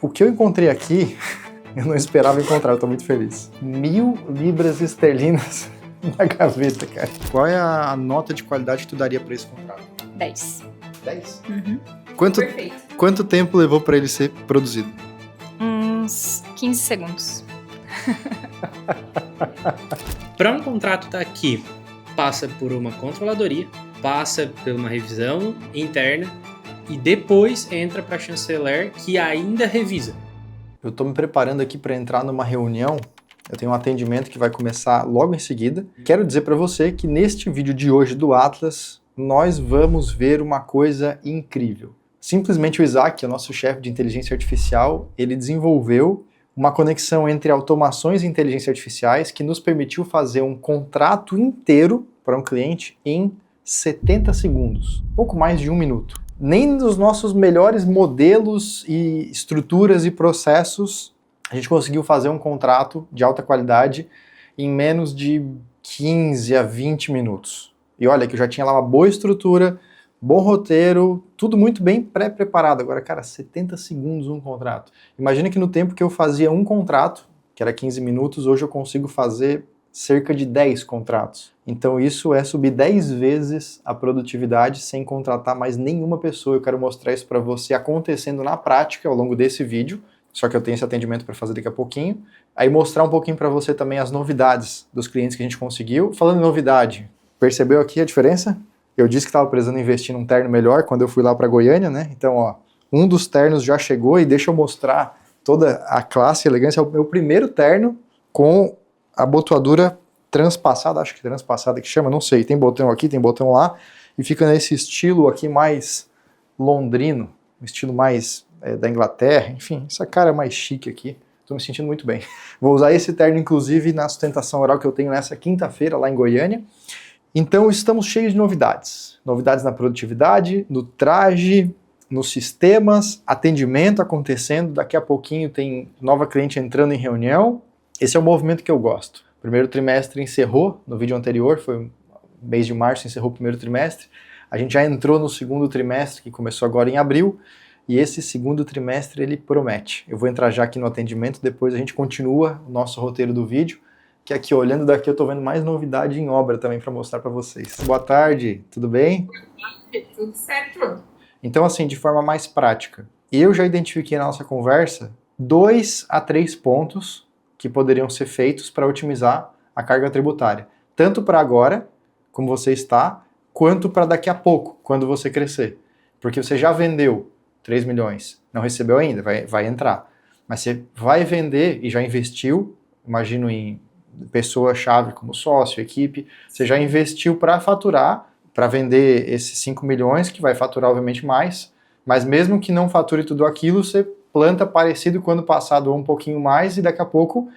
O que eu encontrei aqui, eu não esperava encontrar, eu tô muito feliz. 1.000 libras esterlinas na gaveta, cara. Qual é a nota de qualidade que tu daria pra esse contrato? 10. 10? Uhum. Perfeito. Quanto tempo levou pra ele ser produzido? Uns 15 segundos. Para um contrato estar aqui, passa por uma controladoria, passa por uma revisão interna e depois entra para a chanceler, que ainda revisa. Eu tô me preparando aqui para entrar numa reunião. Eu tenho um atendimento que vai começar logo em seguida. Quero dizer para você que neste vídeo de hoje do Atlas, nós vamos ver uma coisa incrível. Simplesmente o Isaac, o nosso chefe de inteligência artificial, ele desenvolveu uma conexão entre automações e inteligência artificiais que nos permitiu fazer um contrato inteiro para um cliente em 70 segundos, pouco mais de 1 minuto. Nem nos nossos melhores modelos e estruturas e processos a gente conseguiu fazer um contrato de alta qualidade em menos de 15 a 20 minutos. E olha que eu já tinha lá uma boa estrutura, bom roteiro, tudo muito bem pré-preparado. Agora, cara, 70 segundos um contrato. Imagina que no tempo que eu fazia um contrato, que era 15 minutos, hoje eu consigo fazer cerca de 10 contratos. Então isso é subir 10 vezes a produtividade sem contratar mais nenhuma pessoa. Eu quero mostrar isso para você acontecendo na prática ao longo desse vídeo, só que eu tenho esse atendimento para fazer daqui a pouquinho. Aí mostrar um pouquinho para você também as novidades dos clientes que a gente conseguiu. Falando em novidade, percebeu aqui a diferença? Eu disse que estava precisando investir num terno melhor quando eu fui lá para Goiânia, né? Então, ó, um dos ternos já chegou e deixa eu mostrar toda a classe e elegância. É o meu primeiro terno com a abotoadura transpassada, acho que transpassada que chama, não sei. Tem botão aqui, tem botão lá, e fica nesse estilo aqui mais londrino, um estilo mais da Inglaterra, enfim, essa cara é mais chique aqui. Estou me sentindo muito bem. Vou usar esse terno, inclusive, na sustentação oral que eu tenho nessa quinta-feira lá em Goiânia. Então estamos cheios de novidades. Novidades na produtividade, no traje, nos sistemas, atendimento acontecendo. Daqui a pouquinho tem nova cliente entrando em reunião. Esse é o movimento que eu gosto. O primeiro trimestre encerrou, no vídeo anterior, foi mês de março, encerrou o primeiro trimestre. A gente já entrou no segundo trimestre, que começou agora em abril. E esse segundo trimestre ele promete. Eu vou entrar já aqui no atendimento, depois a gente continua o nosso roteiro do vídeo. Que aqui, olhando daqui, eu tô vendo mais novidade em obra também para mostrar para vocês. Boa tarde, tudo bem? Tudo certo. Então, assim, de forma mais prática, eu já identifiquei na nossa conversa 2 a 3 pontos que poderiam ser feitos para otimizar a carga tributária. Tanto para agora, como você está, quanto para daqui a pouco, quando você crescer. Porque você já vendeu 3 milhões, não recebeu ainda, vai entrar. Mas você vai vender e já investiu, imagino em pessoa-chave como sócio, equipe, você já investiu para faturar, para vender esses 5 milhões, que vai faturar obviamente mais, mas mesmo que não fature tudo aquilo, você planta parecido com o ano passado ou um pouquinho mais e daqui a pouco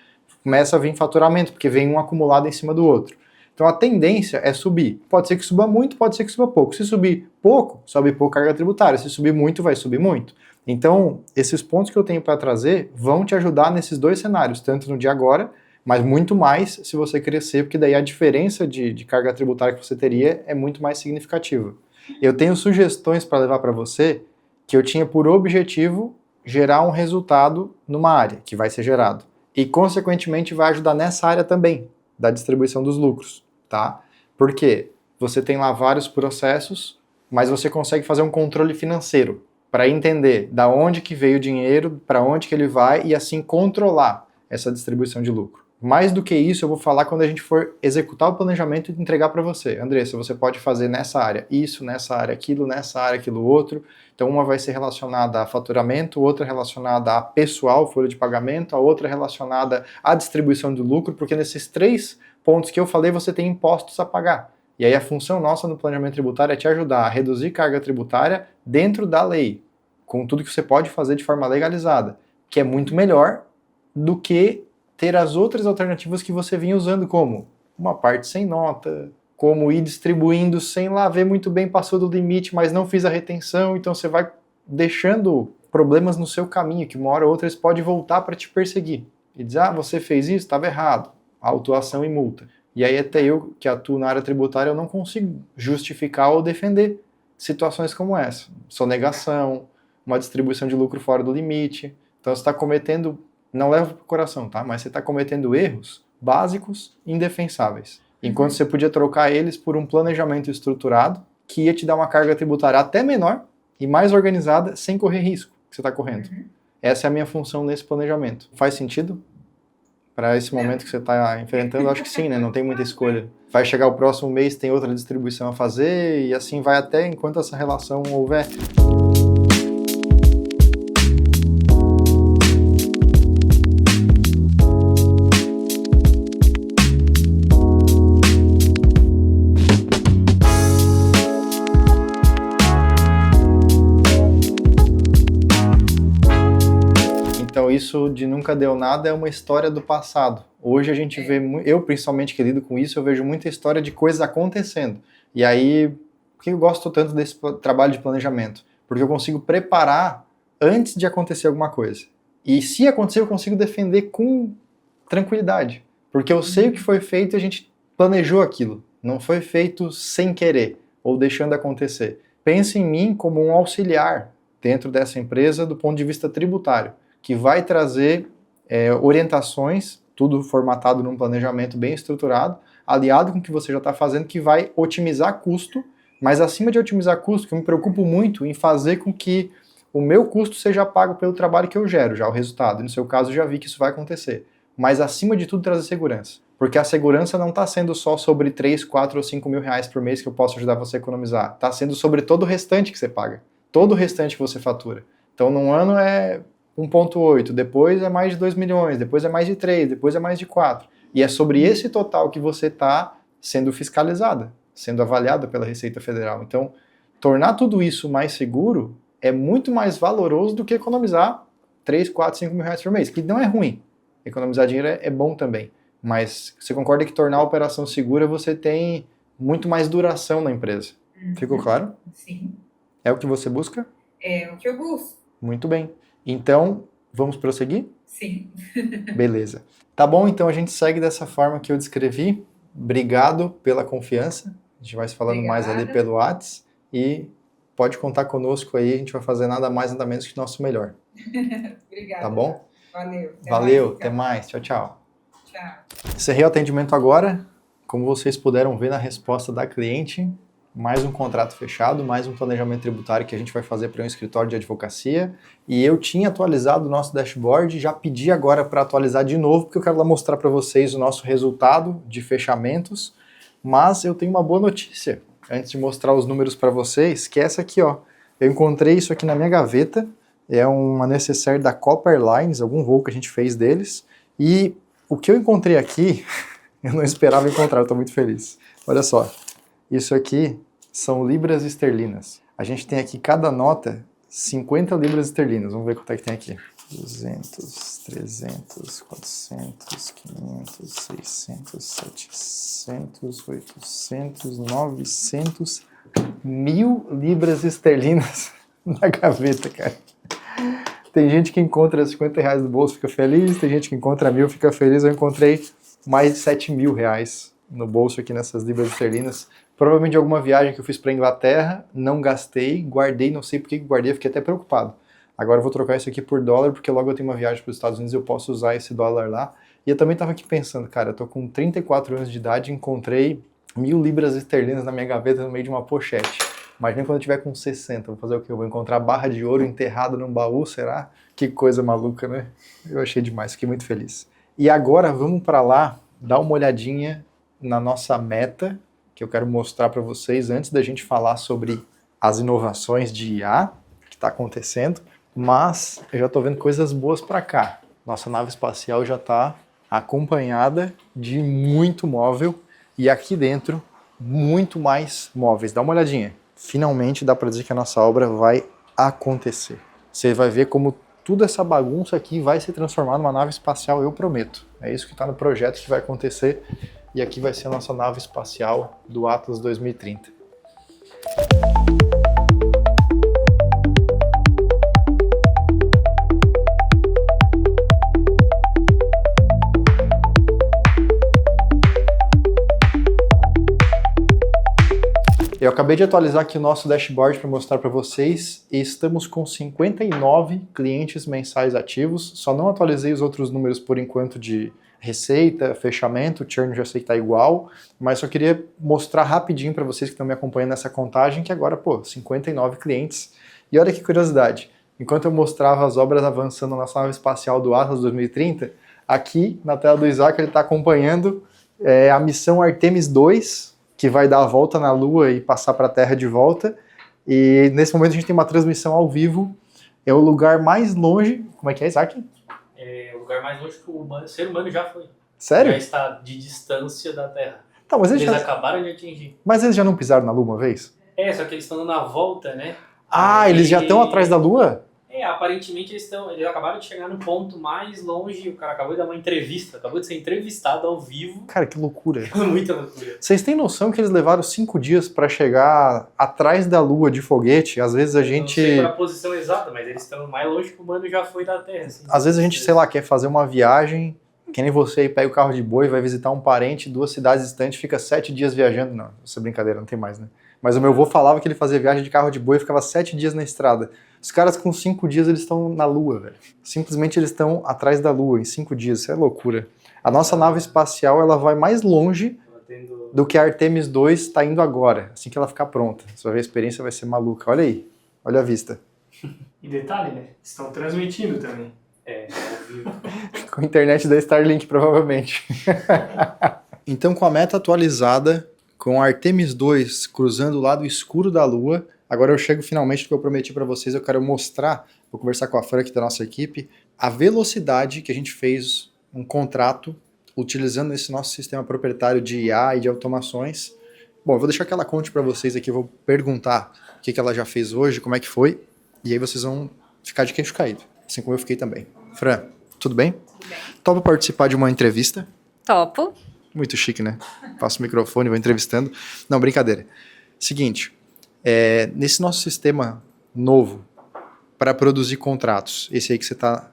começa a vir faturamento, porque vem um acumulado em cima do outro. Então a tendência é subir. Pode ser que suba muito, pode ser que suba pouco. Se subir pouco, sobe pouco carga tributária. Se subir muito, vai subir muito. Então, esses pontos que eu tenho para trazer vão te ajudar nesses dois cenários, tanto no de agora, mas muito mais se você crescer, porque daí a diferença de carga tributária que você teria é muito mais significativa. Eu tenho sugestões para levar para você que eu tinha por objetivo gerar um resultado numa área que vai ser gerado. E, consequentemente, vai ajudar nessa área também, da distribuição dos lucros, tá? Por quê? Você tem lá vários processos, mas você consegue fazer um controle financeiro para entender da onde que veio o dinheiro, para onde que ele vai e assim controlar essa distribuição de lucro. Mais do que isso, eu vou falar quando a gente for executar o planejamento e entregar para você. Andressa, você pode fazer nessa área isso, nessa área aquilo outro. Então uma vai ser relacionada a faturamento, outra relacionada a pessoal, folha de pagamento, a outra relacionada à distribuição do lucro, porque nesses 3 pontos que eu falei você tem impostos a pagar. E aí a função nossa no planejamento tributário é te ajudar a reduzir carga tributária dentro da lei, com tudo que você pode fazer de forma legalizada, que é muito melhor do que ter as outras alternativas que você vinha usando, como uma parte sem nota, como ir distribuindo sem lá ver muito bem, passou do limite, mas não fiz a retenção, então você vai deixando problemas no seu caminho, que uma hora ou outra eles podem voltar para te perseguir. E dizer, você fez isso, estava errado, autuação e multa. E aí até eu, que atuo na área tributária, eu não consigo justificar ou defender situações como essa. Sonegação, uma distribuição de lucro fora do limite. Então você está cometendo, não leva para o coração, tá? Mas você está cometendo erros básicos e indefensáveis. Enquanto você podia trocar eles por um planejamento estruturado que ia te dar uma carga tributária até menor e mais organizada sem correr risco que você está correndo. Essa é a minha função nesse planejamento. Faz sentido? Para esse momento que você está enfrentando, acho que sim, né? Não tem muita escolha. Vai chegar o próximo mês, tem outra distribuição a fazer e assim vai até enquanto essa relação houver. Então isso de nunca deu nada é uma história do passado. Hoje a gente vê, eu principalmente que lido com isso, eu vejo muita história de coisas acontecendo. E aí, por que eu gosto tanto desse trabalho de planejamento? Porque eu consigo preparar antes de acontecer alguma coisa. E se acontecer, eu consigo defender com tranquilidade. Porque eu sei o que foi feito e a gente planejou aquilo. Não foi feito sem querer ou deixando acontecer. Pense em mim como um auxiliar dentro dessa empresa do ponto de vista tributário, que vai trazer orientações, tudo formatado num planejamento bem estruturado, aliado com o que você já está fazendo, que vai otimizar custo, mas acima de otimizar custo, que eu me preocupo muito em fazer com que o meu custo seja pago pelo trabalho que eu gero, já o resultado. No seu caso, eu já vi que isso vai acontecer. Mas acima de tudo, trazer segurança. Porque a segurança não está sendo só sobre 3, 4 ou 5 mil reais por mês que eu posso ajudar você a economizar. Está sendo sobre todo o restante que você paga. Todo o restante que você fatura. Então, num ano é 1,8, depois é mais de 2 milhões, depois é mais de 3, depois é mais de 4. E é sobre esse total que você está sendo fiscalizada, sendo avaliada pela Receita Federal. Então, tornar tudo isso mais seguro é muito mais valoroso do que economizar 3, 4, 5 mil reais por mês, que não é ruim. Economizar dinheiro é bom também. Mas você concorda que tornar a operação segura você tem muito mais duração na empresa. Ficou claro? Sim. É o que você busca? É o que eu busco. Muito bem. Então, vamos prosseguir? Sim. Beleza. Tá bom, então a gente segue dessa forma que eu descrevi. Obrigado pela confiança. A gente vai se falando mais ali pelo WhatsApp. E pode contar conosco aí, a gente vai fazer nada mais, nada menos que o nosso melhor. Obrigada. Tá bom? Valeu. Valeu, até mais. Tchau, tchau. Tchau. Encerrei o atendimento agora. Como vocês puderam ver na resposta da cliente, mais um contrato fechado, mais um planejamento tributário que a gente vai fazer para um escritório de advocacia. E eu tinha atualizado o nosso dashboard, já pedi agora para atualizar de novo, porque eu quero lá mostrar para vocês o nosso resultado de fechamentos. Mas eu tenho uma boa notícia, antes de mostrar os números para vocês, que é essa aqui, ó. Eu encontrei isso aqui na minha gaveta, é uma necessaire da Copa Airlines, algum voo que a gente fez deles. E o que eu encontrei aqui, eu não esperava encontrar, eu estou muito feliz. Olha só, isso aqui são libras esterlinas. A gente tem aqui cada nota 50 libras esterlinas. Vamos ver quanto é que tem aqui. 200, 300, 400, 500, 600, 700, 800, 900, 1.000 libras esterlinas na gaveta, cara. Tem gente que encontra 50 reais no bolso, fica feliz. Tem gente que encontra 1.000, fica feliz. Eu encontrei mais de 7.000 reais no bolso aqui nessas libras esterlinas. Provavelmente de alguma viagem que eu fiz para Inglaterra, não gastei, guardei, não sei por que guardei, fiquei até preocupado. Agora eu vou trocar isso aqui por dólar, porque logo eu tenho uma viagem para os Estados Unidos e eu posso usar esse dólar lá. E eu também estava aqui pensando, cara, eu tô com 34 anos de idade e encontrei 1.000 libras esterlinas na minha gaveta no meio de uma pochete. Imagina quando eu tiver com 60, vou fazer o quê? Eu vou encontrar barra de ouro enterrada num baú, será? Que coisa maluca, né? Eu achei demais, fiquei muito feliz. E agora vamos para lá, dar uma olhadinha na nossa meta, que eu quero mostrar para vocês antes da gente falar sobre as inovações de IA que está acontecendo, mas eu já estou vendo coisas boas para cá. Nossa nave espacial já está acompanhada de muito móvel e aqui dentro muito mais móveis. Dá uma olhadinha. Finalmente dá para dizer que a nossa obra vai acontecer. Você vai ver como toda essa bagunça aqui vai se transformar numa nave espacial, eu prometo. É isso que está no projeto que vai acontecer. E aqui vai ser a nossa nave espacial do Atlas 2030. Eu acabei de atualizar aqui o nosso dashboard para mostrar para vocês e estamos com 59 clientes mensais ativos. Só não atualizei os outros números por enquanto de receita, fechamento, o churn já sei que está igual, mas só queria mostrar rapidinho para vocês que estão me acompanhando nessa contagem que agora, 59 clientes. E olha que curiosidade, enquanto eu mostrava as obras avançando na nave espacial do Atlas 2030, aqui na tela do Isaac ele está acompanhando a missão Artemis 2, que vai dar a volta na Lua e passar para a Terra de volta. E nesse momento a gente tem uma transmissão ao vivo. É o lugar mais longe... Como é que é, Isaac? É o lugar mais longe que o ser humano já foi. Sério? Já está de distância da Terra. Tá, mas Eles acabaram de atingir. Mas eles já não pisaram na Lua uma vez? Só que eles estão dando a volta, né? Eles já estão atrás da Lua? Aparentemente eles acabaram de chegar no ponto mais longe, o cara acabou de dar uma entrevista, acabou de ser entrevistado ao vivo. Cara, que loucura. Muita loucura. Vocês têm noção que eles levaram 5 dias para chegar atrás da Lua de foguete? Às vezes a gente... Não sei qual é a posição exata, mas eles estão mais longe que o humano já foi da Terra. Assim. Às vezes a gente, sei lá, quer fazer uma viagem, que nem você aí pega o carro de boi, vai visitar um parente, 2 cidades distantes, fica 7 dias viajando. Não, isso é brincadeira, não tem mais, né? Mas o meu avô falava que ele fazia viagem de carro de boi e ficava 7 dias na estrada. Os caras com 5 dias eles estão na Lua, velho. Simplesmente eles estão atrás da Lua em 5 dias, isso é loucura. A nossa nave espacial ela vai mais longe do que a Artemis 2 está indo agora, assim que ela ficar pronta. Você vai ver, a experiência vai ser maluca. Olha aí, olha a vista. E detalhe, né? Estão transmitindo também. Ao vivo. Com a internet da Starlink, provavelmente. Então, com a meta atualizada, com a Artemis 2 cruzando o lado escuro da Lua, agora eu chego finalmente no que eu prometi para vocês, eu quero mostrar, vou conversar com a Fran aqui da nossa equipe, a velocidade que a gente fez um contrato utilizando esse nosso sistema proprietário de IA e de automações. Bom, eu vou deixar que ela conte para vocês aqui, eu vou perguntar o que ela já fez hoje, como é que foi, e aí vocês vão ficar de queixo caído, assim como eu fiquei também. Fran, tudo bem? Tudo bem. Topa participar de uma entrevista? Topo. Muito chique, né? Passo o microfone, vou entrevistando. Não, brincadeira. Seguinte, nesse nosso sistema novo para produzir contratos, esse aí que você tá...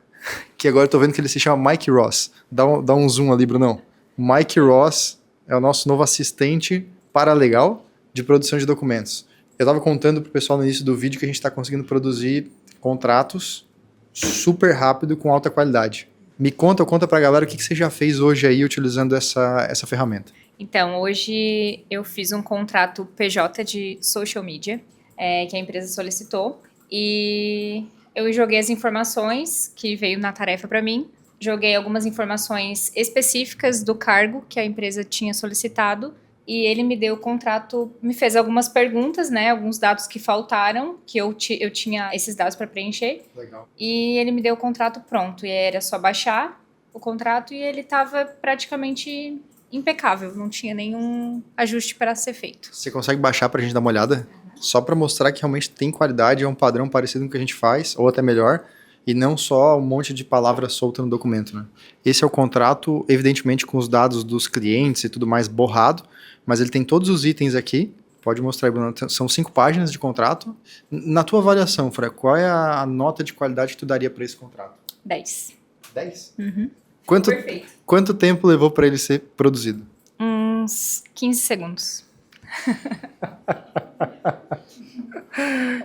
que agora eu tô vendo que ele se chama Mike Ross. Dá um zoom ali, Brunão. Mike Ross é o nosso novo assistente paralegal de produção de documentos. Eu tava contando pro pessoal no início do vídeo que a gente tá conseguindo produzir contratos super rápido com alta qualidade. Me conta pra galera o que você já fez hoje aí utilizando essa ferramenta. Então, hoje eu fiz um contrato PJ de social media, que a empresa solicitou, e eu joguei as informações que veio na tarefa para mim, joguei algumas informações específicas do cargo que a empresa tinha solicitado, e ele me deu o contrato, me fez algumas perguntas, né, alguns dados que faltaram, que eu tinha esses dados para preencher. Legal. E ele me deu o contrato pronto, e era só baixar o contrato e ele estava praticamente impecável, não tinha nenhum ajuste para ser feito. Você consegue baixar pra gente dar uma olhada? Só para mostrar que realmente tem qualidade, é um padrão parecido com o que a gente faz, ou até melhor, e não só um monte de palavras soltas no documento, né? Esse é o contrato, evidentemente com os dados dos clientes e tudo mais borrado, mas ele tem todos os itens aqui. Pode mostrar aí, Bruno. São 5 páginas de contrato. Na tua avaliação, Fra, qual é a nota de qualidade que tu daria para esse contrato? 10. 10? Uhum. Perfeito. Quanto tempo levou para ele ser produzido? Uns 15 segundos.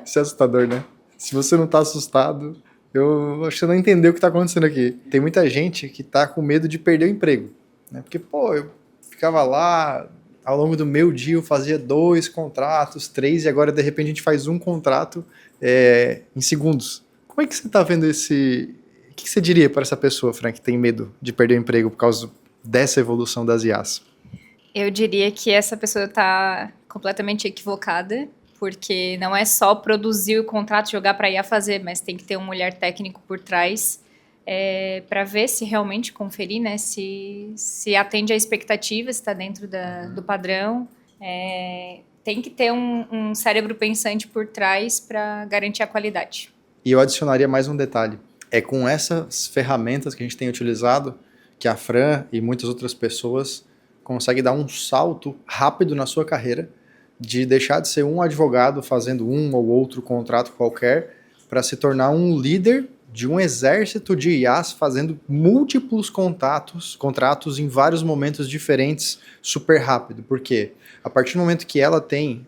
Isso é assustador, né? Se você não tá assustado, eu acho que você não entendeu o que tá acontecendo aqui. Tem muita gente que tá com medo de perder o emprego, né? Porque, eu ficava lá, ao longo do meu dia eu fazia 2 contratos, 3, e agora de repente a gente faz um contrato em segundos. Como é que você tá vendo esse... O que você diria para essa pessoa, Frank, que tem medo de perder o emprego por causa dessa evolução das IAs? Eu diria que essa pessoa está completamente equivocada, porque não é só produzir o contrato, jogar para IA fazer, mas tem que ter um olhar técnico por trás para ver se realmente conferir, né, se atende à expectativa, se está dentro do padrão. Tem que ter um cérebro pensante por trás para garantir a qualidade. E eu adicionaria mais um detalhe. É com essas ferramentas que a gente tem utilizado que a Fran e muitas outras pessoas conseguem dar um salto rápido na sua carreira, de deixar de ser um advogado fazendo um ou outro contrato qualquer para se tornar um líder de um exército de IAs fazendo múltiplos contratos em vários momentos diferentes super rápido. Por quê? A partir do momento que ela tem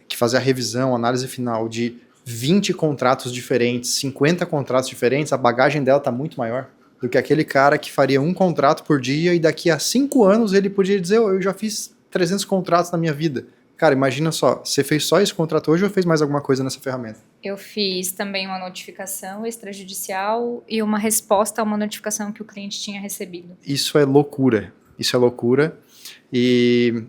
que fazer a revisão, análise final de 20 contratos diferentes, 50 contratos diferentes, a bagagem dela está muito maior do que aquele cara que faria um contrato por dia e daqui a 5 anos ele podia dizer, eu já fiz 300 contratos na minha vida. Cara, imagina só, você fez só esse contrato hoje ou fez mais alguma coisa nessa ferramenta? Eu fiz também uma notificação extrajudicial e uma resposta a uma notificação que o cliente tinha recebido. Isso é loucura. E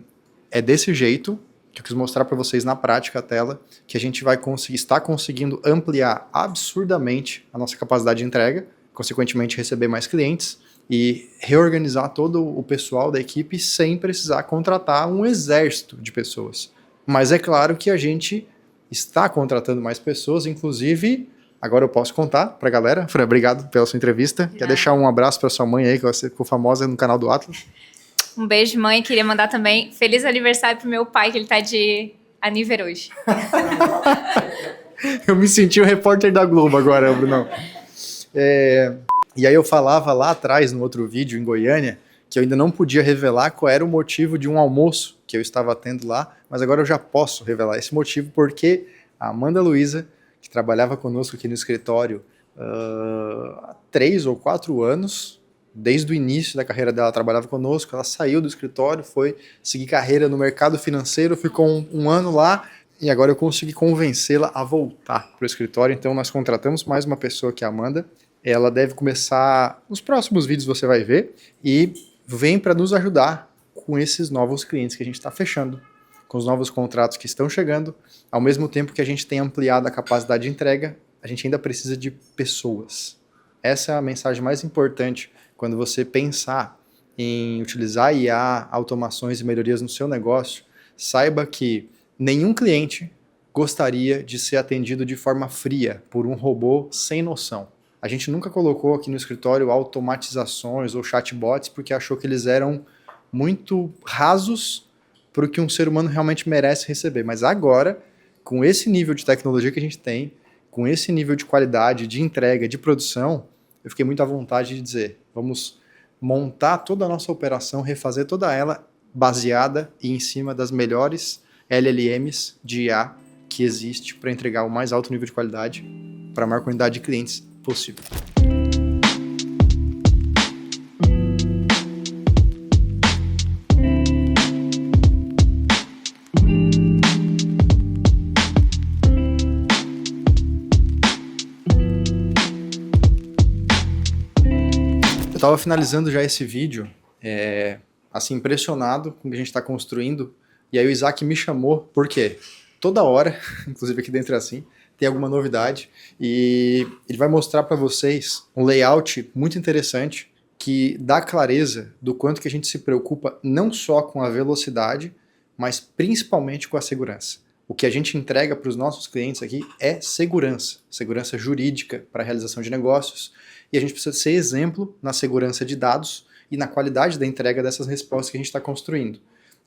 é desse jeito que eu quis mostrar para vocês na prática a tela, que a gente vai estar conseguindo ampliar absurdamente a nossa capacidade de entrega, consequentemente receber mais clientes e reorganizar todo o pessoal da equipe sem precisar contratar um exército de pessoas. Mas é claro que a gente está contratando mais pessoas, inclusive, agora eu posso contar para a galera. Fran, obrigado pela sua entrevista. Quer deixar um abraço para sua mãe aí, que você ficou famosa no canal do Atlas? Um beijo, mãe. Queria mandar também feliz aniversário pro meu pai, que ele tá de aniversário hoje. Eu me senti o repórter da Globo agora, Brunão. E aí eu falava lá atrás, no outro vídeo, em Goiânia, que eu ainda não podia revelar qual era o motivo de um almoço que eu estava tendo lá, mas agora eu já posso revelar esse motivo, porque a Amanda Luiza, que trabalhava conosco aqui no escritório há 3 ou 4 anos, desde o início da carreira dela, trabalhava conosco, ela saiu do escritório, foi seguir carreira no mercado financeiro, ficou um ano lá, e agora eu consegui convencê-la a voltar para o escritório, então nós contratamos mais uma pessoa que é a Amanda. Ela deve começar, nos próximos vídeos você vai ver, e vem para nos ajudar com esses novos clientes que a gente está fechando, com os novos contratos que estão chegando. Ao mesmo tempo que a gente tem ampliado a capacidade de entrega, a gente ainda precisa de pessoas. Essa é a mensagem mais importante quando você pensar em utilizar IA, automações e melhorias no seu negócio. Saiba que nenhum cliente gostaria de ser atendido de forma fria por um robô sem noção. A gente nunca colocou aqui no escritório automatizações ou chatbots porque achou que eles eram muito rasos para o que um ser humano realmente merece receber. Mas agora, com esse nível de tecnologia que a gente tem, com esse nível de qualidade, de entrega, de produção, eu fiquei muito à vontade de dizer, vamos montar toda a nossa operação, refazer toda ela baseada e em cima das melhores LLMs de IA que existe para entregar o mais alto nível de qualidade para a maior quantidade de clientes possível. Eu estava finalizando já esse vídeo, assim, impressionado com o que a gente está construindo, e aí o Isaac me chamou, por quê? Toda hora, inclusive aqui dentro é assim, tem alguma novidade, e ele vai mostrar para vocês um layout muito interessante que dá clareza do quanto que a gente se preocupa não só com a velocidade, mas principalmente com a segurança. O que a gente entrega para os nossos clientes aqui é segurança jurídica para a realização de negócios, e a gente precisa ser exemplo na segurança de dados e na qualidade da entrega dessas respostas que a gente está construindo.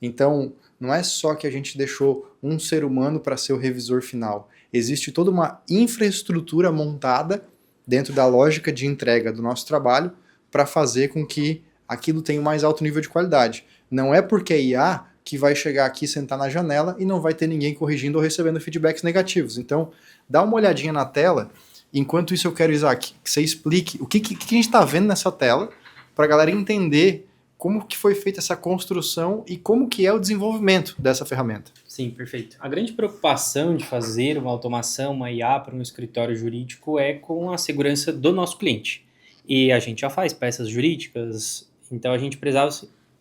Então, não é só que a gente deixou um ser humano para ser o revisor final. Existe toda uma infraestrutura montada dentro da lógica de entrega do nosso trabalho para fazer com que aquilo tenha o mais alto nível de qualidade. Não é porque é IA que vai chegar aqui, sentar na janela e não vai ter ninguém corrigindo ou recebendo feedbacks negativos. Então, dá uma olhadinha na tela. Enquanto isso, eu quero, Isaac, que você explique o que a gente está vendo nessa tela para a galera entender como que foi feita essa construção e como que é o desenvolvimento dessa ferramenta. Sim, perfeito. A grande preocupação de fazer uma automação, uma IA para um escritório jurídico é com a segurança do nosso cliente. E a gente já faz peças jurídicas, então a gente precisava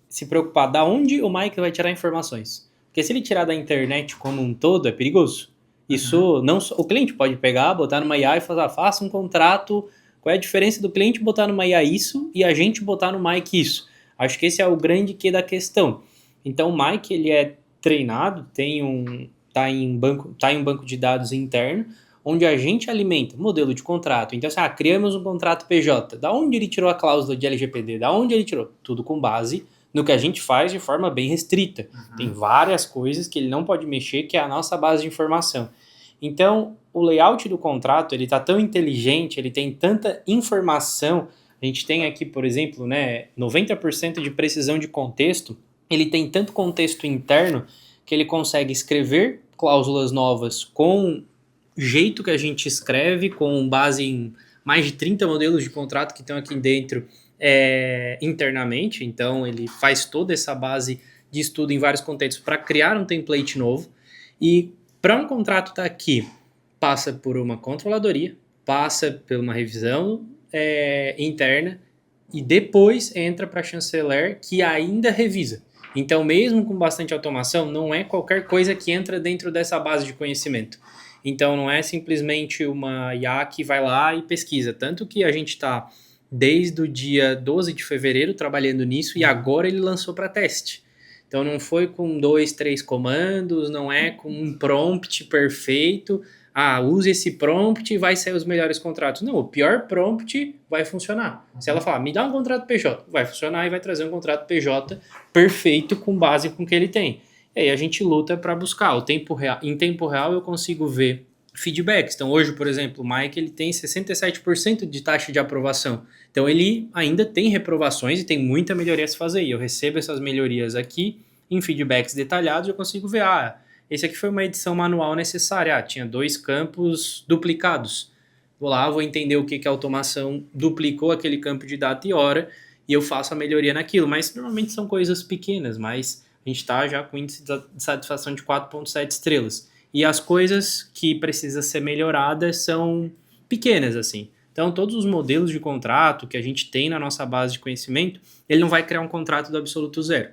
se preocupar da onde o Mike vai tirar informações. Porque se ele tirar da internet como um todo, é perigoso. Isso não só, o cliente pode pegar, botar numa IA e falar, faça um contrato, qual é a diferença do cliente botar numa IA isso e a gente botar no Mike isso? Acho que esse é o grande quê da questão. Então o Mike, ele é treinado, tá em um banco de dados interno, onde a gente alimenta modelo de contrato. Então, criamos um contrato PJ. Da onde ele tirou a cláusula de LGPD? Da onde ele tirou? Tudo com base no que a gente faz de forma bem restrita. Tem várias coisas que ele não pode mexer, que é a nossa base de informação. Então, o layout do contrato, ele está tão inteligente, ele tem tanta informação. A gente tem aqui, por exemplo, 90% de precisão de contexto. Ele tem tanto contexto interno que ele consegue escrever cláusulas novas com jeito que a gente escreve, com base em mais de 30 modelos de contrato que estão aqui dentro internamente. Então, ele faz toda essa base de estudo em vários contextos para criar um template novo. E para um contrato estar aqui, passa por uma controladoria, passa por uma revisão interna e depois entra para a chanceler, que ainda revisa. Então, mesmo com bastante automação, não é qualquer coisa que entra dentro dessa base de conhecimento. Então, não é simplesmente uma IA que vai lá e pesquisa. Tanto que a gente está, desde o dia 12 de fevereiro, trabalhando nisso, e agora ele lançou para teste. Então, não foi com 2, 3 comandos, não é com um prompt perfeito. Use esse prompt e vai sair os melhores contratos. Não, o pior prompt vai funcionar. Se ela falar, me dá um contrato PJ, vai funcionar e vai trazer um contrato PJ perfeito com base com o que ele tem. E aí a gente luta para buscar. Em tempo real eu consigo ver feedbacks. Então hoje, por exemplo, o Mike ele tem 67% de taxa de aprovação. Então ele ainda tem reprovações e tem muita melhoria a se fazer. E eu recebo essas melhorias aqui em feedbacks detalhados e eu consigo ver, esse aqui foi uma edição manual necessária. Tinha 2 campos duplicados. Vou lá, vou entender o que a automação duplicou aquele campo de data e hora e eu faço a melhoria naquilo. Mas normalmente são coisas pequenas, mas a gente está já com índice de satisfação de 4,7 estrelas. E as coisas que precisam ser melhoradas são pequenas, assim. Então, todos os modelos de contrato que a gente tem na nossa base de conhecimento, ele não vai criar um contrato do absoluto zero.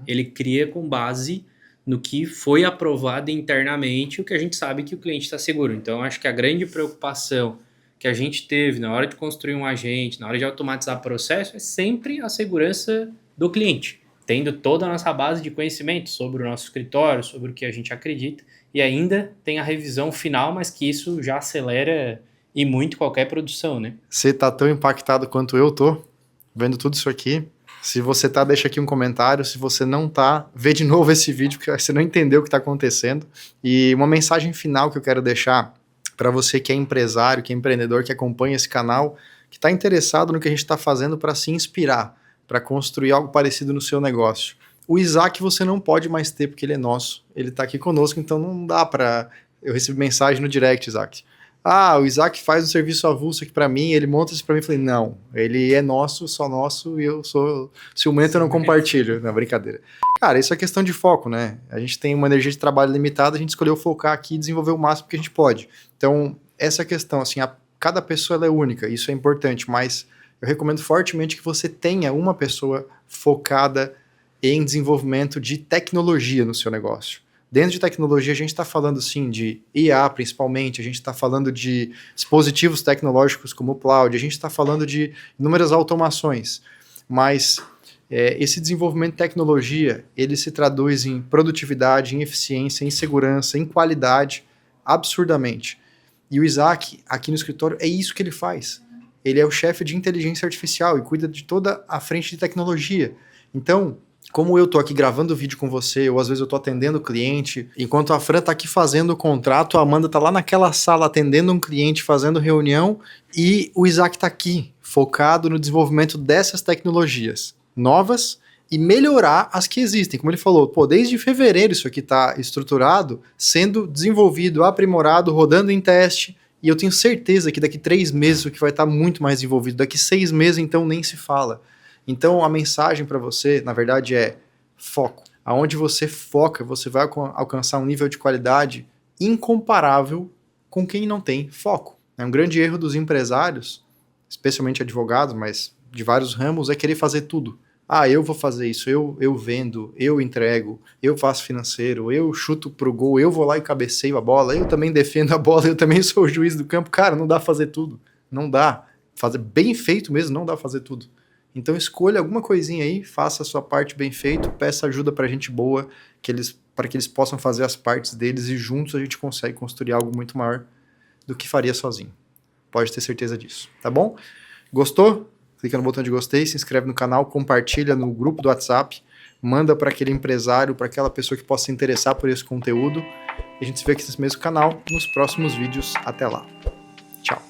Ele cria com base no que foi aprovado internamente, o que a gente sabe que o cliente está seguro. Então, acho que a grande preocupação que a gente teve na hora de construir um agente, na hora de automatizar processo, é sempre a segurança do cliente, tendo toda a nossa base de conhecimento sobre o nosso escritório, sobre o que a gente acredita, e ainda tem a revisão final, mas que isso já acelera e muito qualquer produção, né? Você tá tão impactado quanto eu tô, vendo tudo isso aqui. Se você tá, deixa aqui um comentário. Se você não tá, vê de novo esse vídeo, porque você não entendeu o que tá acontecendo. E uma mensagem final que eu quero deixar para você que é empresário, que é empreendedor, que acompanha esse canal, que tá interessado no que a gente tá fazendo para se inspirar, para construir algo parecido no seu negócio. O Isaac você não pode mais ter, porque ele é nosso. Ele tá aqui conosco, então não dá para... Eu recebi mensagem no direct, Isaac. O Isaac faz um serviço avulso aqui para mim, ele monta isso para mim. Eu falei, não, ele é nosso, só nosso, e eu sou ciumento, eu não compartilho. Não, brincadeira. Cara, isso é questão de foco, né? A gente tem uma energia de trabalho limitada, a gente escolheu focar aqui e desenvolver o máximo que a gente pode. Então, essa questão, assim, cada pessoa ela é única, isso é importante, mas eu recomendo fortemente que você tenha uma pessoa focada em desenvolvimento de tecnologia no seu negócio. Dentro de tecnologia, a gente está falando, sim, de IA, principalmente, a gente está falando de dispositivos tecnológicos como o cloud, a gente está falando de inúmeras automações, mas esse desenvolvimento de tecnologia, ele se traduz em produtividade, em eficiência, em segurança, em qualidade, absurdamente. E o Isaac, aqui no escritório, é isso que ele faz. Ele é o chefe de inteligência artificial e cuida de toda a frente de tecnologia. Então, como eu tô aqui gravando o vídeo com você, ou às vezes eu tô atendendo o cliente, enquanto a Fran tá aqui fazendo o contrato, a Amanda tá lá naquela sala atendendo um cliente, fazendo reunião, e o Isaac tá aqui, focado no desenvolvimento dessas tecnologias novas e melhorar as que existem. Como ele falou, desde fevereiro isso aqui tá estruturado, sendo desenvolvido, aprimorado, rodando em teste, e eu tenho certeza que daqui 3 meses isso aqui vai estar muito mais desenvolvido, daqui 6 meses então nem se fala. Então, a mensagem para você, na verdade, é foco. Aonde você foca, você vai alcançar um nível de qualidade incomparável com quem não tem foco. É um grande erro dos empresários, especialmente advogados, mas de vários ramos, é querer fazer tudo. Eu vou fazer isso, eu vendo, eu entrego, eu faço financeiro, eu chuto pro gol, eu vou lá e cabeceio a bola, eu também defendo a bola, eu também sou o juiz do campo. Cara, não dá pra fazer tudo. Não dá. Fazer bem feito mesmo, não dá pra fazer tudo. Então escolha alguma coisinha aí, faça a sua parte bem feito, peça ajuda pra gente boa, para que eles possam fazer as partes deles e juntos a gente consegue construir algo muito maior do que faria sozinho. Pode ter certeza disso, tá bom? Gostou? Clica no botão de gostei, se inscreve no canal, compartilha no grupo do WhatsApp, manda para aquele empresário, para aquela pessoa que possa se interessar por esse conteúdo. E a gente se vê aqui nesse mesmo canal nos próximos vídeos. Até lá. Tchau.